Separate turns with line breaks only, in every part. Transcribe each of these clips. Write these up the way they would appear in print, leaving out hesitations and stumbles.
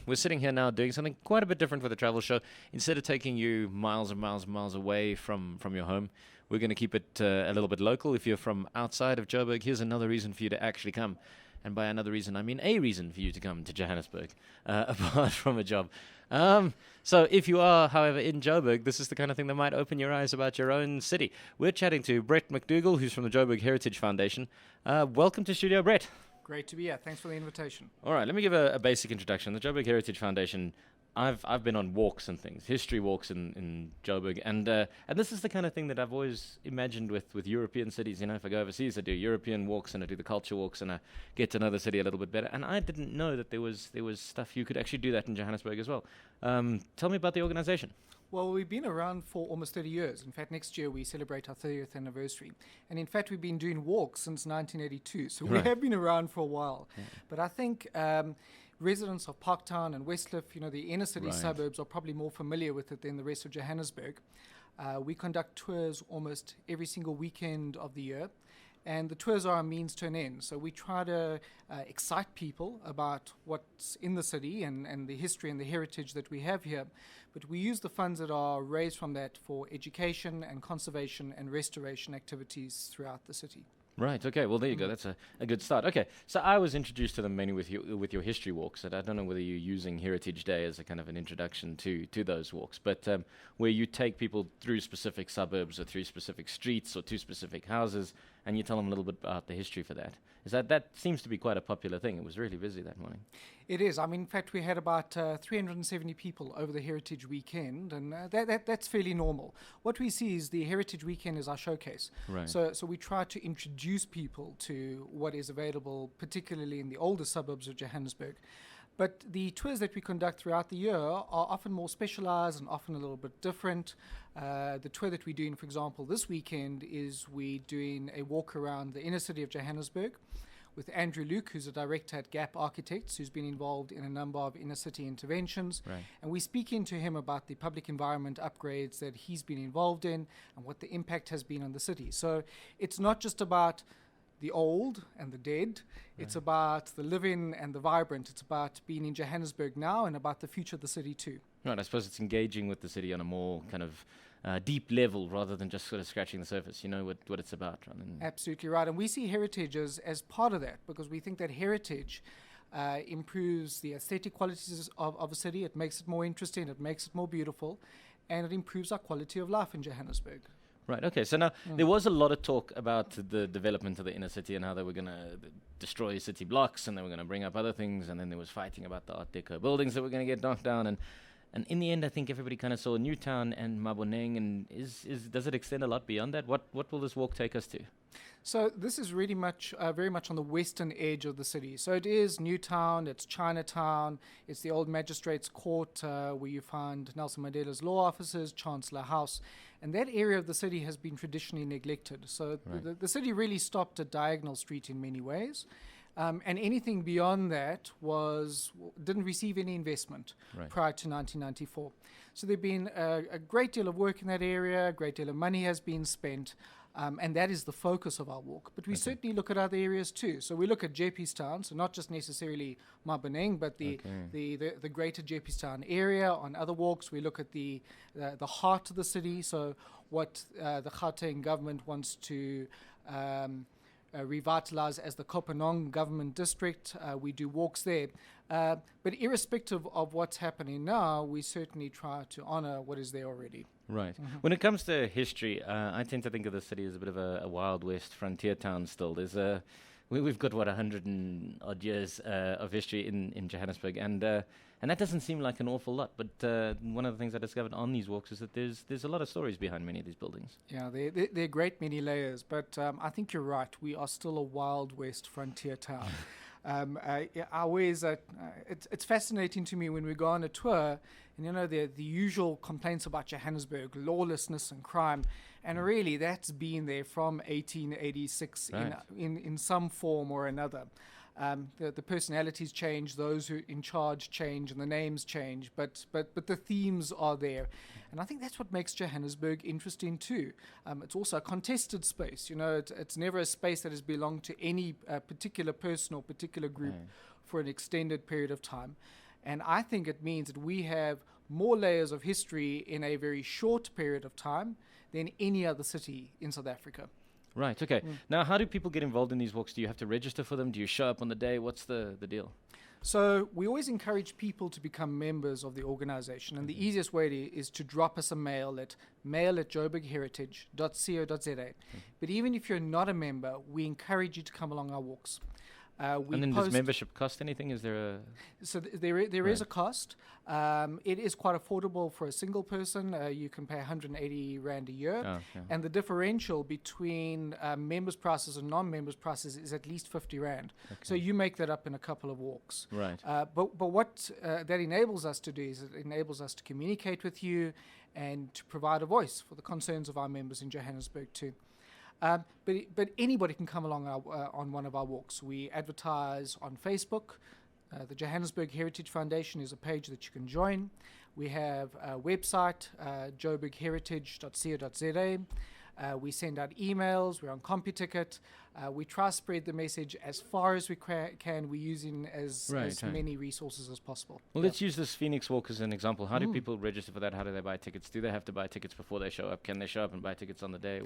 we're sitting here now doing something quite a bit different for the Travelz show. Instead of taking you miles and miles and miles away from your home, we're going to keep it a little bit local. If you're from outside of Joburg, here's another reason for you to actually come. And by another reason, I mean a reason for you to come to Johannesburg, apart from a job. So if you are, however, in Joburg, this is the kind of thing that might open your eyes about your own city. We're chatting to Brett McDougall, who's from the Joburg Heritage Foundation. Welcome to Studio, Brett.
Great to be here. Thanks for the invitation.
All right, let me give a basic introduction. The Joburg Heritage Foundation, I've been on walks and things, history walks in Joburg, and this is the kind of thing that I've always imagined with European cities. You know, if I go overseas, I do European walks and I do the culture walks and I get to know the city a little bit better. And I didn't know that there was stuff you could actually do that in Johannesburg as well. Tell me about the organization.
Well, we've been around for almost 30 years. In fact, next year we celebrate our 30th anniversary. And in fact, we've been doing walks since 1982. So we have been around for a while. Yeah. But I think residents of Parktown and Westcliff, the inner city suburbs, are probably more familiar with it than the rest of Johannesburg. We conduct tours almost every single weekend of the year. And the tours are a means to an end. So we try to excite people about what's in the city and the history and the heritage that we have here. But we use the funds that are raised from that for education and conservation and restoration activities throughout the city.
Right, okay, well there you go, that's a good start. Okay, so I was introduced to them mainly with your history walks, and I don't know whether you're using Heritage Day as a kind of an introduction to those walks, but where you take people through specific suburbs or through specific streets or to specific houses, and you tell them a little bit about the history for that. That seems to be quite a popular thing. It was really busy that morning.
It is. I mean, in fact, we had about 370 people over the Heritage Weekend, and that's fairly normal. What we see is the Heritage Weekend is our showcase.
Right.
So we try to introduce people to what is available, particularly in the older suburbs of Johannesburg. But the tours that we conduct throughout the year are often more specialized and often a little bit different. The tour that we're doing, for example, this weekend is we're doing a walk around the inner city of Johannesburg with Andrew Luke, who's a director at Gap Architects, who's been involved in a number of inner city interventions.
Right. And
we're speaking to him about the public environment upgrades that he's been involved in and what the impact has been on the city. So it's not just about the old and the dead. It's about the living and the vibrant. It's about being in Johannesburg now and about the future of the city too.
Right, I suppose it's engaging with the city on a more kind of deep level rather than just sort of scratching the surface, what it's about.
Absolutely right. And we see heritage as part of that because we think that heritage improves the aesthetic qualities of a city. It makes it more interesting, it makes it more beautiful, and it improves our quality of life in Johannesburg.
Right, okay. So now there was a lot of talk about the development of the inner city and how they were going to destroy city blocks and they were going to bring up other things, and then there was fighting about the Art Deco buildings that were going to get knocked down. And in the end, I think everybody kind of saw Newtown and Maboneng. And does it extend a lot beyond that? What will this walk take us to?
So this is really very much on the western edge of the city. So it is Newtown, it's Chinatown, it's the old Magistrates Court where you find Nelson Mandela's law offices, Chancellor House. And that area of the city has been traditionally neglected. So the city really stopped at Diagonal Street in many ways. And anything beyond that didn't receive any investment prior to 1994. So there's been a great deal of work in that area, a great deal of money has been spent. And that is the focus of our walk. But we certainly look at other areas too. So we look at Jeppes-Town, so not just necessarily Maboneng, but the greater Jeppes-Town area. On other walks, we look at the heart of the city, so what the Gauteng government wants to revitalize as the Kopanong government district. We do walks there. But irrespective of what's happening now, we certainly try to honor what is there already.
Right. Mm-hmm. When it comes to history, I tend to think of the city as a bit of a Wild West frontier town still. We've got, 100 and odd years of history in Johannesburg, and that doesn't seem like an awful lot. But one of the things I discovered on these walks is that there's a lot of stories behind many of these buildings.
Yeah, there are great many layers, but I think you're right. We are still a Wild West frontier town. It's fascinating to me when we go on a tour, and the usual complaints about Johannesburg, lawlessness and crime, and really that's been there from 1886 in some form or another. The personalities change, those who are in charge change, and the names change, but the themes are there. And I think that's what makes Johannesburg interesting too. It's also a contested space. It's never a space that has belonged to any particular person or particular group for an extended period of time. And I think it means that we have more layers of history in a very short period of time than any other city in South Africa.
Right, okay. Now, how do people get involved in these walks? Do you have to register for them? Do you show up on the day? What's the deal?
So we always encourage people to become members of the organization. And the easiest way is to drop us a mail at mail@joburgheritage.co.za. But even if you're not a member, we encourage you to come along our walks.
And then does membership cost anything? Is there a...
So there is a cost. It is quite affordable for a single person. You can pay 180 Rand a year.
Oh, yeah.
And the differential between members' prices and non-members' prices is at least 50 Rand.
Okay.
So you make that up in a couple of walks.
Right.
But what that enables us to do is it enables us to communicate with you and to provide a voice for the concerns of our members in Johannesburg too. But anybody can come along on one of our walks. We advertise on Facebook. The Johannesburg Heritage Foundation is a page that you can join. We have a website, joburgheritage.co.za. We send out emails. We're on CompuTicket. We try to spread the message as far as we can. We're using as many resources as possible.
Well, let's use this Phoenix Walk as an example. How do people register for that? How do they buy tickets? Do they have to buy tickets before they show up? Can they show up and buy tickets on the day?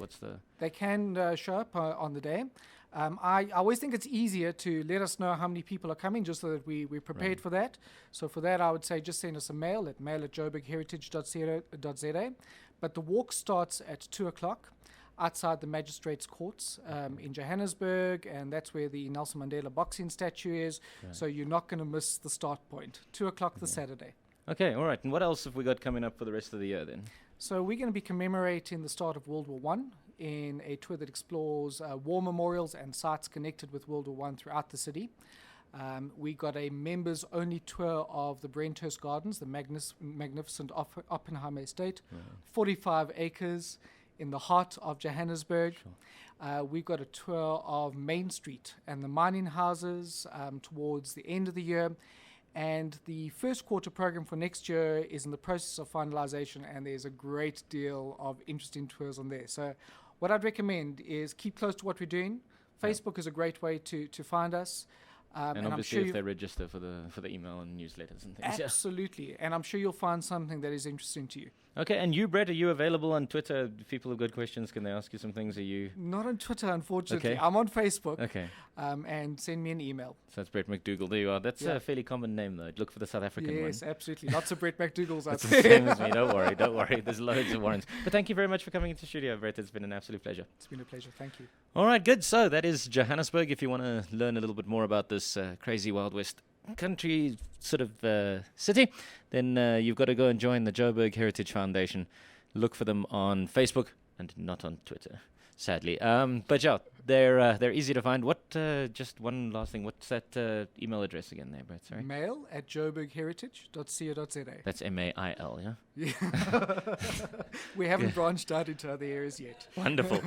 They can show up on the day. I always think it's easier to let us know how many people are coming just so that we're prepared for that. So for that, I would say just send us a mail at mail@joburgheritage.co.za. But the walk starts at 2 o'clock outside the Magistrates' Courts in Johannesburg, and that's where the Nelson Mandela boxing statue is. Right. So you're not going to miss the start point. 2 o'clock this Saturday.
Okay, all right. And what else have we got coming up for the rest of the year then?
So we're going to be commemorating the start of World War I in a tour that explores war memorials and sites connected with World War I throughout the city. We got a members-only tour of the Brenthurst Gardens, the magnificent Oppenheimer estate, 45 acres in the heart of Johannesburg. Sure. We've got a tour of Main Street and the mining houses towards the end of the year. And the first quarter program for next year is in the process of finalization, and there's a great deal of interesting tours on there. So what I'd recommend is keep close to what we're doing. Facebook is a great way to find us.
And obviously if they register for the email and newsletters and things.
Absolutely. And I'm sure you'll find something that is interesting to you.
Okay, and you, Brett, are you available on Twitter? If people have good questions, can they ask you some things? Are you...
Not on Twitter, unfortunately.
Okay.
I'm on Facebook.
Okay.
And send me an email.
So that's Brett McDougall. There you are. That's a fairly common name, though. Look for the South African one.
Yes, absolutely. Lots of Brett McDougalls out
there.
there.
It's the same as me. Don't worry. There's loads of Warrens. But thank you very much for coming into the studio, Brett. It's been an absolute pleasure.
It's been a pleasure. Thank you.
All right, good. So that is Johannesburg. If you want to learn a little bit more about this crazy Wild West country sort of city, then you've got to go and join the Joburg Heritage Foundation. Look for them on Facebook and not on Twitter, sadly. But yeah, they're easy to find. What? Just one last thing. What's that email address again there, Brett? Sorry.
mail@joburgheritage.co.za.
That's MAIL, yeah?
Yeah. We haven't branched out into other areas yet.
Wonderful.